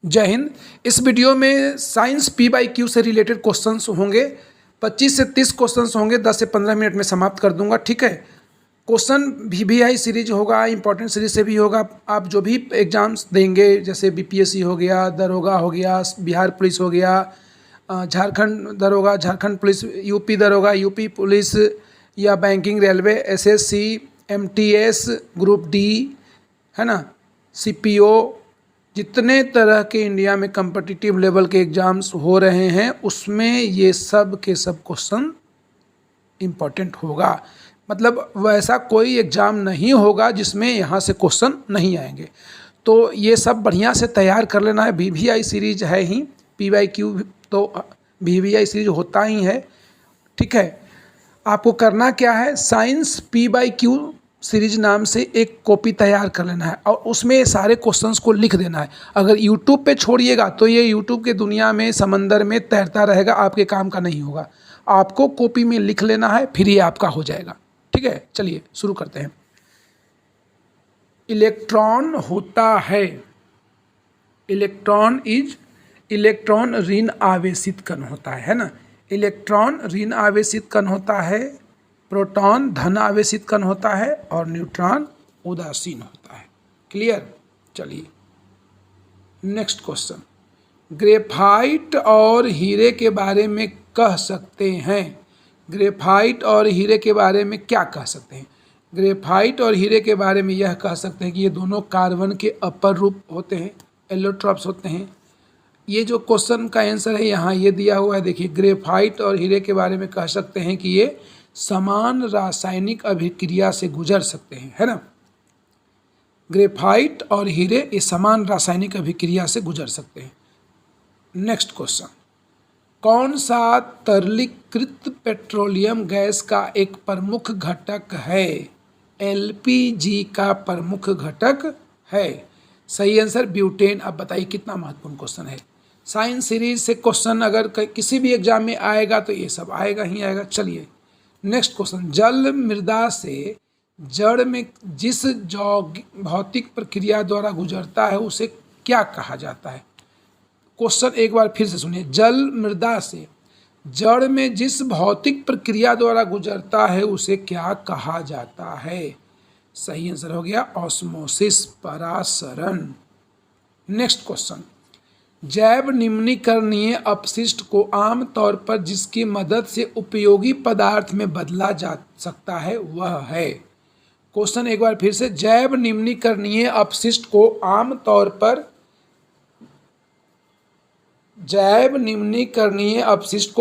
जय हिंद। इस वीडियो में साइंस पी बाई क्यू से रिलेटेड क्वेश्चंस होंगे। 25 से 30 क्वेश्चंस होंगे। 10 से 15 मिनट में समाप्त कर दूंगा, ठीक है। क्वेश्चन VVI सीरीज होगा, इंपॉर्टेंट सीरीज से भी होगा। आप जो भी एग्जाम्स देंगे, जैसे BPSC हो गया, दरोगा हो गया, बिहार पुलिस हो गया, झारखंड दरोगा, झारखंड पुलिस, यूपी दरोगा, यूपी पुलिस, या banking, railway, SSC, MTS, group D, है ना, CPO, जितने तरह के इंडिया में कम्पिटिटिव लेवल के एग्ज़ाम्स हो रहे हैं उसमें ये सब के सब क्वेश्चन इम्पॉर्टेंट होगा। मतलब वैसा कोई एग्ज़ाम नहीं होगा जिसमें यहाँ से क्वेश्चन नहीं आएंगे। तो ये सब बढ़िया से तैयार कर लेना है। VVI सीरीज है ही, PYQ तो VVI सीरीज होता ही है, ठीक है। आपको करना क्या है, साइंस PYQ सीरीज नाम से एक कॉपी तैयार कर लेना है और उसमें ये सारे क्वेश्चंस को लिख देना है। अगर यूट्यूब पे छोड़िएगा तो ये यूट्यूब के दुनिया में समंदर में तैरता रहेगा, आपके काम का नहीं होगा। आपको कॉपी में लिख लेना है, फिर ये आपका हो जाएगा, ठीक है। चलिए शुरू करते हैं। इलेक्ट्रॉन होता है, इलेक्ट्रॉन ऋण आवेशित कण होता है ना। इलेक्ट्रॉन ऋण आवेशित कण होता है, प्रोटॉन धन आवेशित कण होता है और न्यूट्रॉन उदासीन होता है। क्लियर। चलिए नेक्स्ट क्वेश्चन। ग्रेफाइट और हीरे के बारे में कह सकते हैं। ग्रेफाइट और हीरे के बारे में क्या कह सकते हैं? ग्रेफाइट और हीरे के बारे में यह कह सकते हैं कि ये दोनों कार्बन के अपर रूप होते हैं, एलोट्रॉप्स होते हैं। ये जो क्वेश्चन का आंसर है यहाँ ये दिया हुआ है, देखिए। ग्रेफाइट और हीरे के बारे में कह सकते हैं कि ये समान रासायनिक अभिक्रिया से गुजर सकते हैं, है ना। ग्रेफाइट और हीरे ये समान रासायनिक अभिक्रिया से गुजर सकते हैं। Next question. कौन सा तरलीकृत पेट्रोलियम गैस का एक प्रमुख घटक है? LPG का प्रमुख घटक है। सही आंसर ब्यूटेन। अब बताइए कितना महत्वपूर्ण क्वेश्चन है। साइंस सीरीज से क्वेश्चन अगर किसी भी एग्जाम में आएगा तो ये सब आएगा ही आएगा। चलिए नेक्स्ट क्वेश्चन। जल मृदा से जड़ में जिस भौतिक प्रक्रिया द्वारा गुजरता है उसे क्या कहा जाता है? क्वेश्चन एक बार फिर से सुनिए। जल मृदा से जड़ में जिस भौतिक प्रक्रिया द्वारा गुजरता है उसे क्या कहा जाता है? सही आंसर हो गया ऑस्मोसिस, परासरण। Next question. जैव निम्नीकरणीय अपशिष्ट को आमतौर पर जिसकी मदद से उपयोगी पदार्थ में बदला जा सकता है वह है। क्वेश्चन एक बार फिर से। जैव निम्नीकरणीय अपशिष्ट को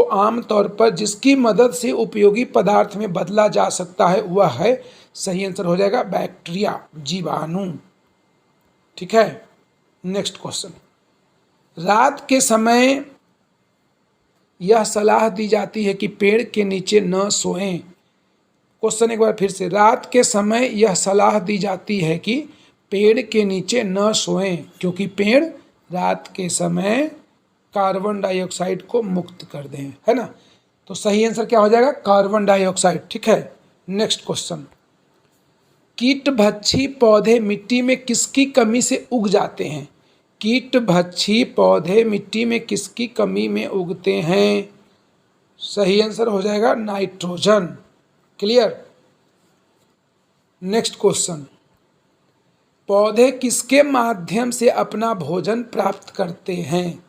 आमतौर पर जिसकी मदद से उपयोगी पदार्थ में बदला जा सकता है वह है। सही आंसर हो जाएगा बैक्टीरिया, जीवाणु, ठीक है। Next question. रात के समय यह सलाह दी जाती है कि पेड़ के नीचे न सोएं। क्वेश्चन एक बार फिर से। रात के समय यह सलाह दी जाती है कि पेड़ के नीचे न सोएं क्योंकि पेड़ रात के समय कार्बन डाइऑक्साइड को मुक्त कर दें, है ना। तो सही आंसर क्या हो जाएगा? कार्बन डाइऑक्साइड, ठीक है। Next question. कीटभक्षी पौधे मिट्टी में किसकी कमी से उग जाते हैं? कीटभक्षी पौधे मिट्टी में किसकी कमी में उगते हैं? सही आंसर हो जाएगा नाइट्रोजन। क्लियर। Next question. पौधे किसके माध्यम से अपना भोजन प्राप्त करते हैं?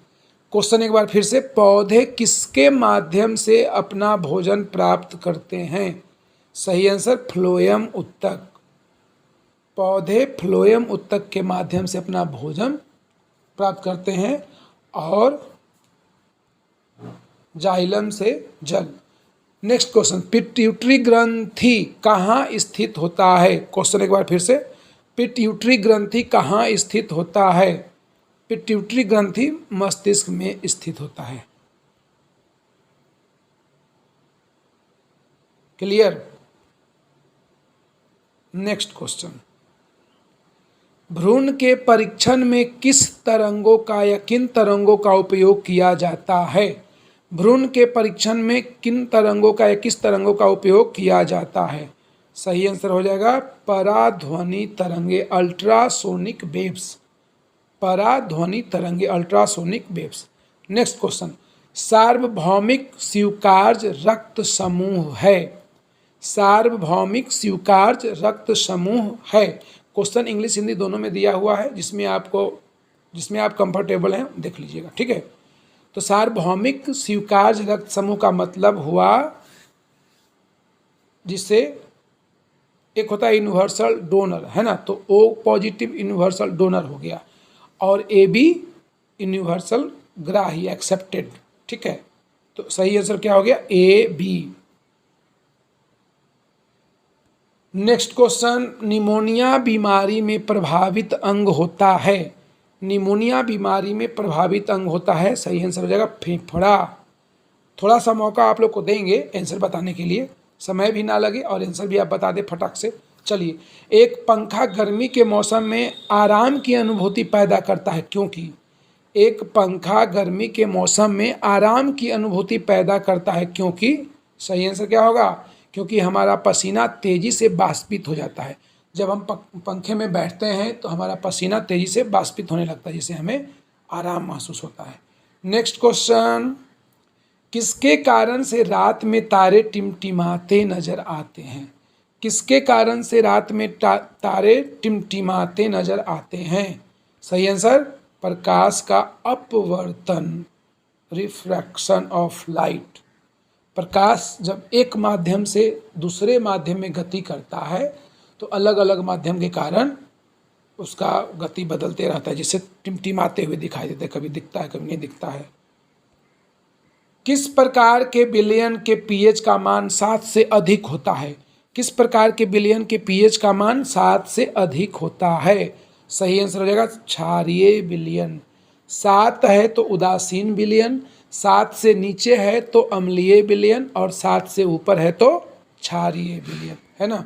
क्वेश्चन एक बार फिर से। पौधे किसके माध्यम से अपना भोजन प्राप्त करते हैं? सही आंसर फ्लोएम उत्तक। पौधे फ्लोएम उत्तक के माध्यम से अपना भोजन प्राप्त करते हैं और जाइलम से जल। Next question. पिट्यूटरी ग्रंथि कहाँ स्थित होता है? क्वेश्चन एक बार फिर से। पिट्यूटरी ग्रंथि कहाँ स्थित होता है? पिट्यूटरी ग्रंथि मस्तिष्क में स्थित होता है। क्लियर। Next question. भ्रूण के परीक्षण में किस तरंगों का या किन तरंगों का उपयोग किया जाता है? भ्रूण के परीक्षण में किन तरंगों का या किस तरंगों का उपयोग किया जाता है? सही आंसर हो जाएगा पराध्वनि तरंगे, अल्ट्रासोनिक वेव्स। पराध्वनि तरंगे, अल्ट्रासोनिक वेव्स। नेक्स्ट क्वेश्चन, सार्वभौमिक स्वीकार्य रक्त समूह है। सार्वभौमिक स्वीकार्य रक्त समूह है। क्वेश्चन इंग्लिश हिंदी दोनों में दिया हुआ है, जिसमें आप कंफर्टेबल हैं देख लीजिएगा, ठीक है। तो सार्वभौमिक स्वीकार्य रक्त समूह का मतलब हुआ, जिससे एक होता है यूनिवर्सल डोनर, है ना, तो ओ पॉजिटिव यूनिवर्सल डोनर हो गया, और ए बी यूनिवर्सल ग्राही एक्सेप्टेड, ठीक है। तो सही आंसर क्या हो गया, A B. Next question, pneumonia बीमारी में प्रभावित अंग होता है। निमोनिया बीमारी में प्रभावित अंग होता है, सही आंसर हो जाएगा फेफड़ा। थोड़ा सा मौका आप लोग को देंगे आंसर बताने के लिए, समय भी ना लगे और आंसर भी आप बता दें फटाक से। चलिए, एक पंखा गर्मी के मौसम में आराम की अनुभूति पैदा करता है, क्योंकि एक पंखा गर्मी के मौसम में आराम की अनुभूति पैदा करता है, क्योंकि सही आंसर क्या होगा, क्योंकि हमारा पसीना तेजी से बाष्पित हो जाता है। जब हम पंखे में बैठते हैं तो हमारा पसीना तेजी से बाष्पित होने लगता है, जिससे हमें आराम महसूस होता है। नेक्स्ट क्वेश्चन, किसके कारण से रात में तारे टिमटिमाते नजर आते हैं। किसके कारण से रात में तारे टिमटिमाते नजर आते हैं। सही आंसर, प्रकाश का अपवर्तन, रिफ्रैक्शन ऑफ लाइट। प्रकाश जब एक माध्यम से दूसरे माध्यम में गति करता है तो अलग अलग माध्यम के कारण उसका गति बदलते रहता है, जिससे टिमटिमाते हुए दिखाई देते, कभी दिखता है कभी नहीं दिखता है। किस प्रकार के विलयन के पीएच का मान 7 से अधिक होता है। किस प्रकार के विलयन के पीएच का मान 7 से अधिक होता है। सही आंसर हो जाएगा क्षारीय विलयन। 7 है तो उदासीन विलयन, 7 से नीचे है तो अम्लीय विलयन, और 7 से ऊपर है तो क्षारीय विलयन, है ना।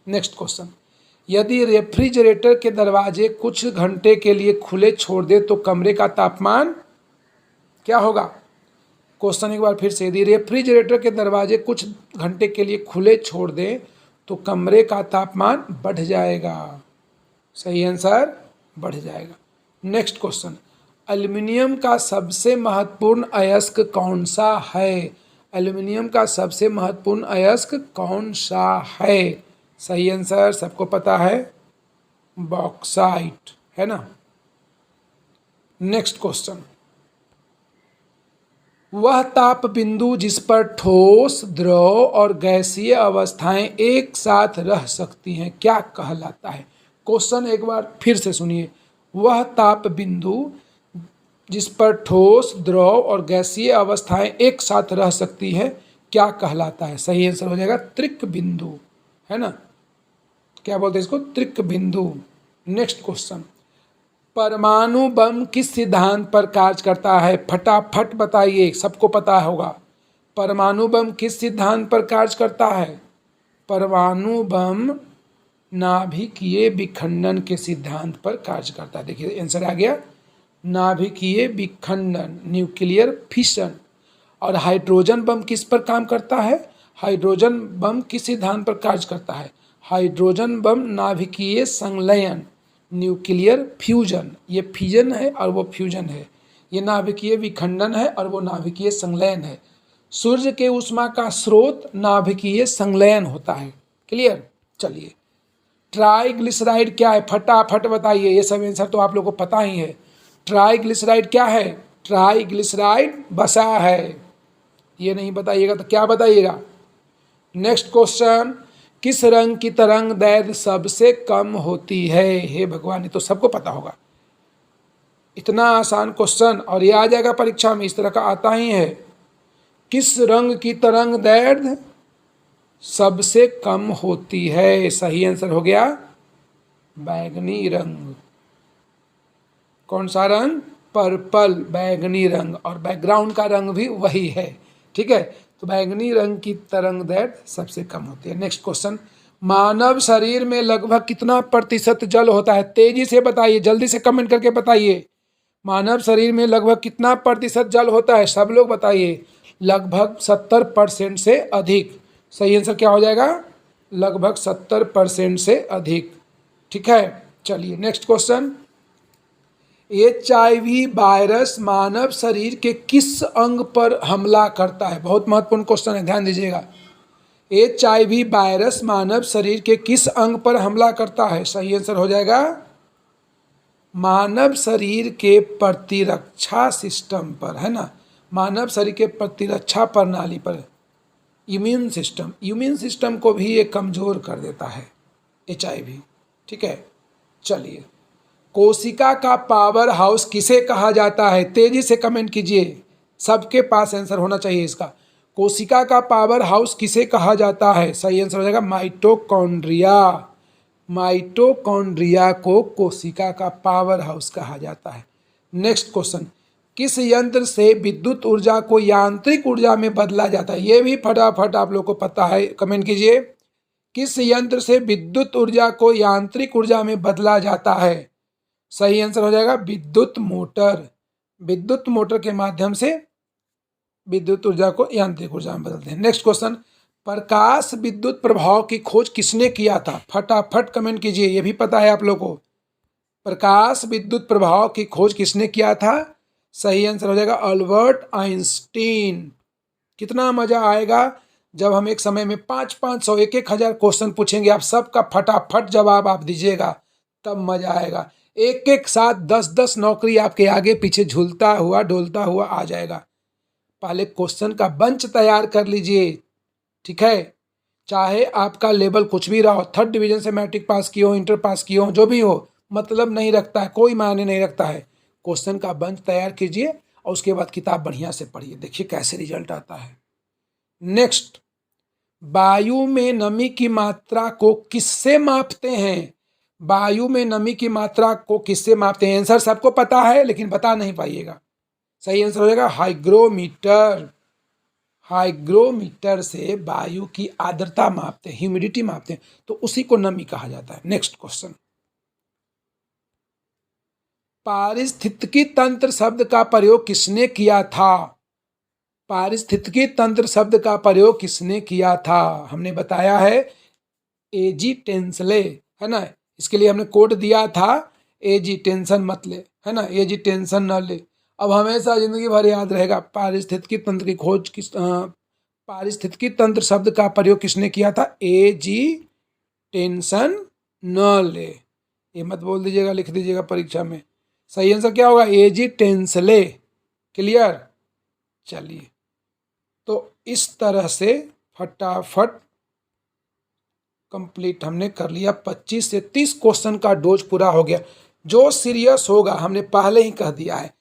नेक्स्ट क्वेश्चन, यदि रेफ्रिजरेटर के दरवाजे कुछ घंटे के लिए खुले छोड़ दे तो कमरे का तापमान क्या होगा। क्वेश्चन एक बार फिर से, यदि रेफ्रिजरेटर के दरवाजे कुछ घंटे के लिए खुले छोड़ दें तो कमरे का तापमान बढ़ जाएगा। सही आंसर बढ़ जाएगा। नेक्स्ट क्वेश्चन, एल्युमिनियम का सबसे महत्वपूर्ण अयस्क कौन सा है। एल्युमिनियम का सबसे महत्वपूर्ण अयस्क कौन सा है। सही आंसर सबको पता है, बॉक्साइट, है ना। नेक्स्ट क्वेश्चन, वह ताप बिंदु जिस पर ठोस, द्रव और गैसीय अवस्थाएं एक साथ रह सकती हैं क्या कहलाता है। क्वेश्चन एक बार फिर से सुनिए, वह ताप बिंदु जिस पर ठोस, द्रव और गैसीय अवस्थाएं एक साथ रह सकती हैं क्या कहलाता है। सही आंसर हो जाएगा त्रिक बिंदु, है ना, क्या बोलते हैं इसको, त्रिक बिंदु। नेक्स्ट क्वेश्चन, परमाणु बम किस सिद्धांत पर कार्य करता है। फटाफट बताइए, सबको पता होगा। परमाणु बम किस सिद्धांत पर कार्य करता है। परमाणु बम नाभिकीय विखंडन के सिद्धांत पर कार्य करता है। देखिए आंसर आ गया, नाभिकीय विखंडन, न्यूक्लियर फिशन। और हाइड्रोजन बम किस पर काम करता है। हाइड्रोजन बम किस सिद्धांत पर कार्य करता है। हाइड्रोजन बम नाभिकीय संलयन, न्यूक्लियर फ्यूजन। ये फिजन है और वो फ्यूजन है, ये नाभिकीय विखंडन है और वो नाभिकीय संलयन है। सूर्य के ऊष्मा का स्रोत नाभिकीय संलयन होता है। क्लियर। चलिए, ट्राइग्लिसराइड क्या है, फटाफट बताइए। ये सब आंसर तो आप लोगों को पता ही है। ट्राइग्लिसराइड क्या है। ट्राइग्लिसराइड वसा है। ये नहीं बताइएगा तो क्या बताइएगा। नेक्स्ट क्वेश्चन, किस रंग की तरंग दैर्घ्य सबसे कम होती है। हे भगवान, ये तो सबको पता होगा। इतना आसान क्वेश्चन, और ये आ जाएगा परीक्षा में, इस तरह का आता ही है। किस रंग की तरंग दैर्घ्य सबसे कम होती है। सही आंसर हो गया बैगनी रंग। कौन सा रंग, पर्पल, बैगनी रंग, और बैकग्राउंड का रंग भी वही है। ठीक है, तो बैगनी रंग की तरंग दैर्घ्य सबसे कम होती है। नेक्स्ट क्वेश्चन, मानव शरीर में लगभग कितना प्रतिशत जल होता है। तेजी से बताइए, जल्दी से कमेंट करके बताइए। मानव शरीर में लगभग कितना प्रतिशत जल होता है, सब लोग बताइए। लगभग 70% से अधिक। सही आंसर क्या हो जाएगा, लगभग 70% से अधिक। ठीक है, चलिए नेक्स्ट क्वेश्चन, HIV वायरस मानव शरीर के किस अंग पर हमला करता है? बहुत महत्वपूर्ण क्वेश्चन है, ध्यान दीजिएगा। HIV वायरस मानव शरीर के किस अंग पर हमला करता है? सही आंसर हो जाएगा मानव शरीर के प्रतिरक्षा सिस्टम पर, है ना, मानव शरीर के प्रतिरक्षा प्रणाली पर, इम्यून सिस्टम को भी ये कमज़ोर कर देता है HIV। ठीक है, चलिए, कोशिका का पावर हाउस किसे कहा जाता है? तेजी से कमेंट कीजिए, सबके पास आंसर होना चाहिए इसका। कोशिका का पावर हाउस किसे कहा जाता है? सही आंसर हो जाएगा माइटोकॉन्ड्रिया। माइटोकॉन्ड्रिया को कोशिका का पावर हाउस कहा जाता है। नेक्स्ट क्वेश्चन, किस यंत्र से विद्युत ऊर्जा को यांत्रिक ऊर्जा में बदला जाता है? ये भी फटाफट आप लोग को पता है, कमेंट कीजिए। किस यंत्र से विद्युत ऊर्जा को यांत्रिक ऊर्जा में बदला जाता है? सही आंसर हो जाएगा विद्युत मोटर। विद्युत मोटर के माध्यम से विद्युत ऊर्जा को यांत्रिक ऊर्जा में बदलते हैं। नेक्स्ट क्वेश्चन, प्रकाश विद्युत प्रभाव की खोज किसने किया था? फटाफट कमेंट कीजिए, ये भी पता है आप लोगों को। प्रकाश विद्युत प्रभाव की खोज किसने किया था? सही आंसर हो जाएगा अल्बर्ट आइंस्टीन। कितना मजा आएगा जब हम एक समय में 500 1,000 क्वेश्चन पूछेंगे, आप सबका फटाफट जवाब आप दीजिएगा, तब मजा आएगा। एक साथ 10 नौकरी आपके आगे पीछे झूलता हुआ डोलता हुआ आ जाएगा। पहले क्वेश्चन का बंच तैयार कर लीजिए, ठीक है, चाहे आपका लेवल कुछ भी रहा हो, 3rd डिवीजन से मैट्रिक पास किए हो, इंटर पास किए हो, जो भी हो, मतलब नहीं रखता है, कोई मायने नहीं रखता है। क्वेश्चन का बंच तैयार कीजिए और उसके बाद किताब बढ़िया से पढ़िए, देखिए कैसे रिजल्ट आता है। नेक्स्ट, वायु में नमी की मात्रा को किससे मापते हैं? वायु में नमी की मात्रा को किससे मापते हैं? आंसर सबको पता है लेकिन बता नहीं पाइएगा। सही आंसर हो जाएगा हाइग्रोमीटर। हाइग्रोमीटर से वायु की आर्द्रता मापते हैं, ह्यूमिडिटी मापते हैं, तो उसी को नमी कहा जाता है। नेक्स्ट क्वेश्चन, पारिस्थितिकी तंत्र शब्द का प्रयोग किसने किया था? पारिस्थितिकी तंत्र शब्द का प्रयोग किसने किया था? हमने बताया है एजी टेंसले, है ना, इसके लिए हमने कोड दिया था एजी, टेंशन मत ले, है ना, एजी टेंशन न ले। अब हमेशा जिंदगी भर याद रहेगा पारिस्थितिकी तंत्र की खोज पारिस्थितिकी तंत्र शब्द का प्रयोग किसने किया था? एजी टेंशन न ले। ये मत बोल दीजिएगा, लिख दीजिएगा परीक्षा में। सही आंसर क्या होगा? एजी टेंसले। क्लियर? चलिए, तो इस तरह से फटाफट कंप्लीट हमने कर लिया। 25 से 30 क्वेश्चन का डोज पूरा हो गया। जो सीरियस होगा, हमने पहले ही कह दिया है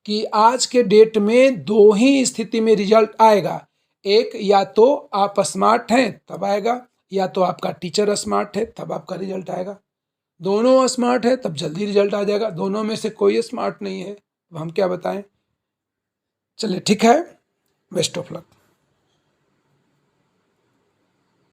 कि आज के डेट में 2 ही स्थिति में रिजल्ट आएगा। एक, या तो आप स्मार्ट हैं तब आएगा, या तो आपका टीचर स्मार्ट है तब आपका रिजल्ट आएगा। दोनों स्मार्ट है तब जल्दी रिजल्ट आ जाएगा। दोनों में से कोई स्मार्ट नहीं है, तो हम क्या बताएं। चलिए ठीक है, बेस्ट ऑफ लक।